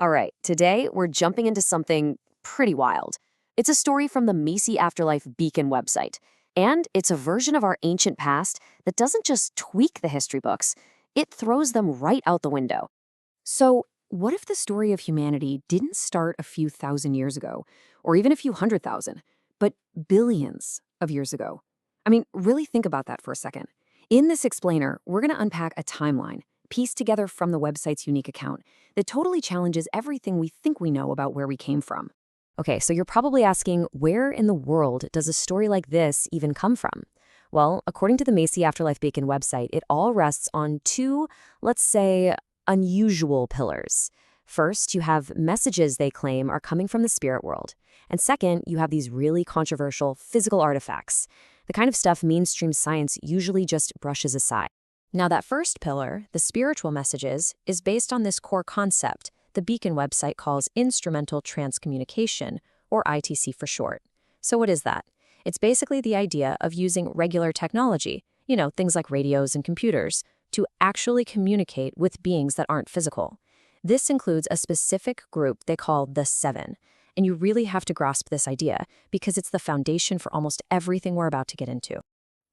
All right, today we're jumping into something pretty wild. It's a story from the Macy Afterlife Beacon website, and it's a version of our ancient past that doesn't just tweak the history books, it throws them right out the window. So, what if the story of humanity didn't start a few thousand years ago, or even a few 100,000, but billions of years ago? I mean, really think about that for a second. In this explainer, we're going to unpack a timeline, pieced together from the website's unique account, that totally challenges everything we think we know about where we came from. Okay, so you're probably asking, where in the world does a story like this even come from? Well, according to the Macy Afterlife Beacon website, it all rests on two, let's say, unusual pillars. First, you have messages they claim are coming from the spirit world. And second, you have these really controversial physical artifacts, the kind of stuff mainstream science usually just brushes aside. Now, that first pillar, the spiritual messages, is based on this core concept the Beacon website calls instrumental transcommunication, or ITC for short. So what is that? It's basically the idea of using regular technology, things like radios and computers, to actually communicate with beings that aren't physical. This includes a specific group they call the Seven, and you really have to grasp this idea because it's the foundation for almost everything we're about to get into.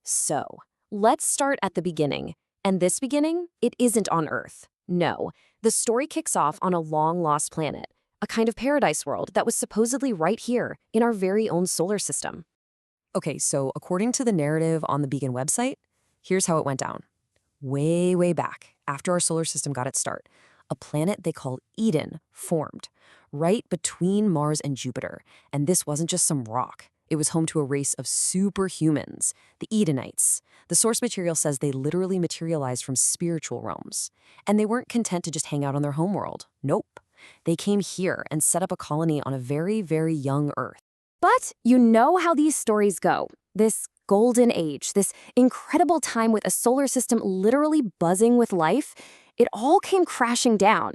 So, let's start at the beginning. And this beginning, it isn't on Earth. No, the story kicks off on a long-lost planet, a kind of paradise world that was supposedly right here in our very own solar system. Okay, so according to the narrative on the Beacon website, here's how it went down. Way, way back, after our solar system got its start, a planet they called Eden formed, right between Mars and Jupiter. And this wasn't just some rock. It was home to a race of superhumans, the Edenites. The source material says they literally materialized from spiritual realms. And they weren't content to just hang out on their homeworld. Nope. They came here and set up a colony on a very, very young Earth. But you know how these stories go. This golden age, this incredible time with a solar system literally buzzing with life, it all came crashing down.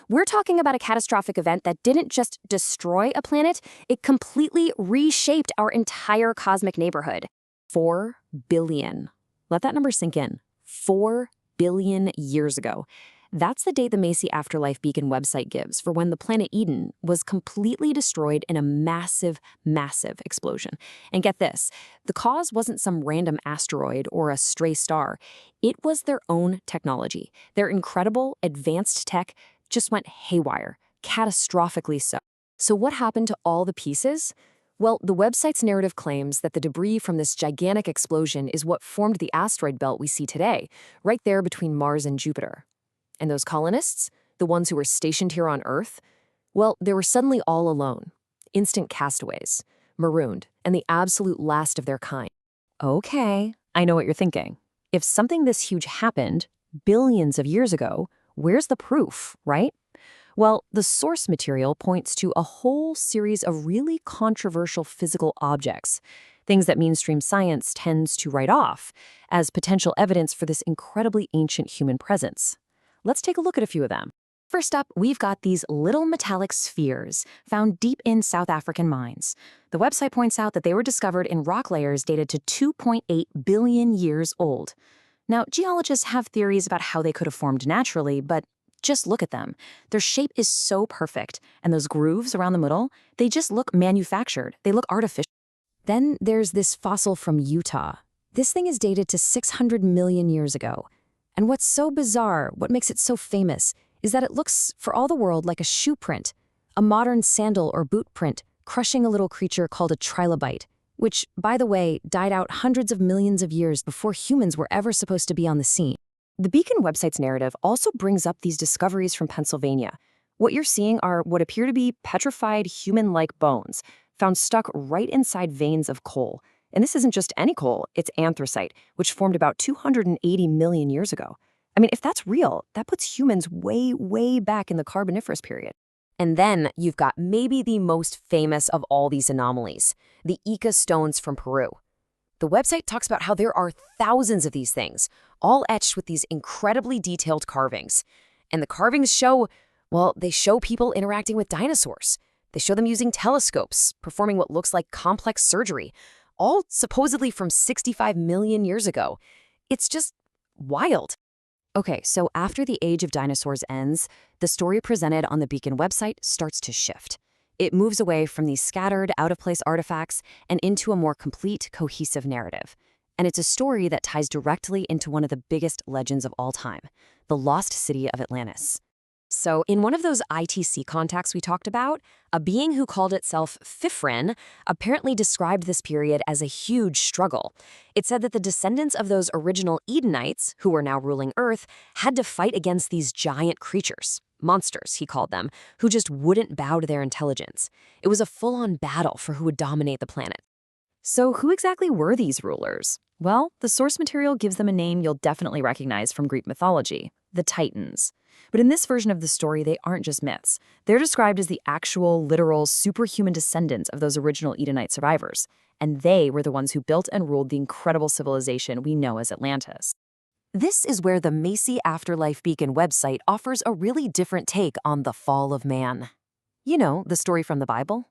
We're talking about a catastrophic event that didn't just destroy a planet, it completely reshaped our entire cosmic neighborhood. 4 billion. Let that number sink in. 4 billion years ago. That's the date the Macy Afterlife Beacon website gives for when the planet Eden was completely destroyed in a massive, massive explosion. And get this, the cause wasn't some random asteroid or a stray star. It was their own technology. Their incredible, advanced tech just went haywire, catastrophically so. So what happened to all the pieces? Well, the website's narrative claims that the debris from this gigantic explosion is what formed the asteroid belt we see today, right there between Mars and Jupiter. And those colonists, the ones who were stationed here on Earth, well, they were suddenly all alone, instant castaways, marooned, and the absolute last of their kind. Okay, I know what you're thinking. If something this huge happened billions of years ago, where's the proof, right? Well, the source material points to a whole series of really controversial physical objects, things that mainstream science tends to write off as potential evidence for this incredibly ancient human presence. Let's take a look at a few of them. First up, we've got these little metallic spheres found deep in South African mines. The website points out that they were discovered in rock layers dated to 2.8 billion years old. Now, geologists have theories about how they could have formed naturally, but just look at them. Their shape is so perfect, and those grooves around the middle, they just look manufactured. They look artificial. Then there's this fossil from Utah. This thing is dated to 600 million years ago. And what's so bizarre, what makes it so famous, is that it looks, for all the world, like a shoe print, a modern sandal or boot print, crushing a little creature called a trilobite, which, by the way, died out hundreds of millions of years before humans were ever supposed to be on the scene. The Beacon website's narrative also brings up these discoveries from Pennsylvania. What you're seeing are what appear to be petrified human-like bones, found stuck right inside veins of coal. And this isn't just any coal, it's anthracite, which formed about 280 million years ago. I mean, if that's real, that puts humans way, way back in the Carboniferous period. And then you've got maybe the most famous of all these anomalies, the Ica stones from Peru. The website talks about how there are thousands of these things, all etched with these incredibly detailed carvings. And the carvings show, well, they show people interacting with dinosaurs. They show them using telescopes, performing what looks like complex surgery, all supposedly from 65 million years ago. It's just wild. Okay, so after the age of dinosaurs ends, the story presented on the Beacon website starts to shift. It moves away from these scattered, out-of-place artifacts and into a more complete, cohesive narrative. And it's a story that ties directly into one of the biggest legends of all time, the lost city of Atlantis. So, in one of those ITC contacts we talked about, a being who called itself Fifrin apparently described this period as a huge struggle. It said that the descendants of those original Edenites, who were now ruling Earth, had to fight against these giant creatures. Monsters, he called them, who just wouldn't bow to their intelligence. It was a full-on battle for who would dominate the planet. So who exactly were these rulers? Well, the source material gives them a name you'll definitely recognize from Greek mythology, the Titans. But in this version of the story, they aren't just myths. They're described as the actual, literal, superhuman descendants of those original Edenite survivors. And they were the ones who built and ruled the incredible civilization we know as Atlantis. This is where the Macy Afterlife Beacon website offers a really different take on the fall of man. You know, the story from the Bible?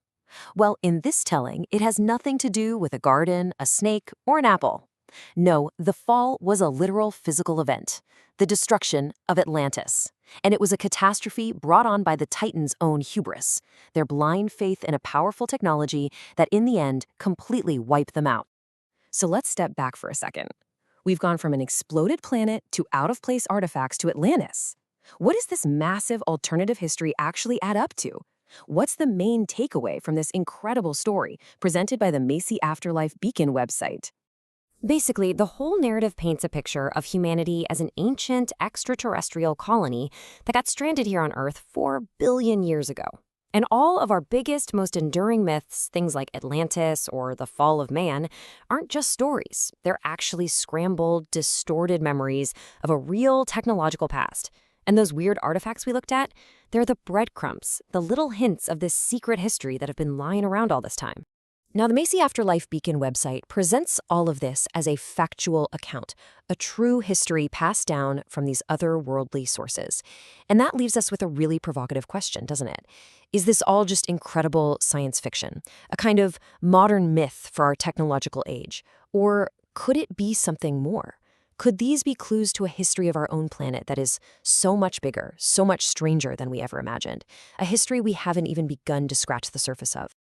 Well, in this telling, it has nothing to do with a garden, a snake, or an apple. No, the fall was a literal physical event, the destruction of Atlantis. And it was a catastrophe brought on by the Titans' own hubris, their blind faith in a powerful technology that in the end completely wiped them out. So let's step back for a second. We've gone from an exploded planet to out-of-place artifacts to Atlantis. What does this massive alternative history actually add up to? What's the main takeaway from this incredible story presented by the Macy Afterlife Beacon website? Basically, the whole narrative paints a picture of humanity as an ancient extraterrestrial colony that got stranded here on Earth 4 billion years ago. And all of our biggest, most enduring myths, things like Atlantis or the fall of man, aren't just stories. They're actually scrambled, distorted memories of a real technological past. And those weird artifacts we looked at, they're the breadcrumbs, the little hints of this secret history that have been lying around all this time. Now, the Macy Afterlife Beacon website presents all of this as a factual account, a true history passed down from these otherworldly sources. And that leaves us with a really provocative question, doesn't it? Is this all just incredible science fiction, a kind of modern myth for our technological age? Or could it be something more? Could these be clues to a history of our own planet that is so much bigger, so much stranger than we ever imagined? A history we haven't even begun to scratch the surface of.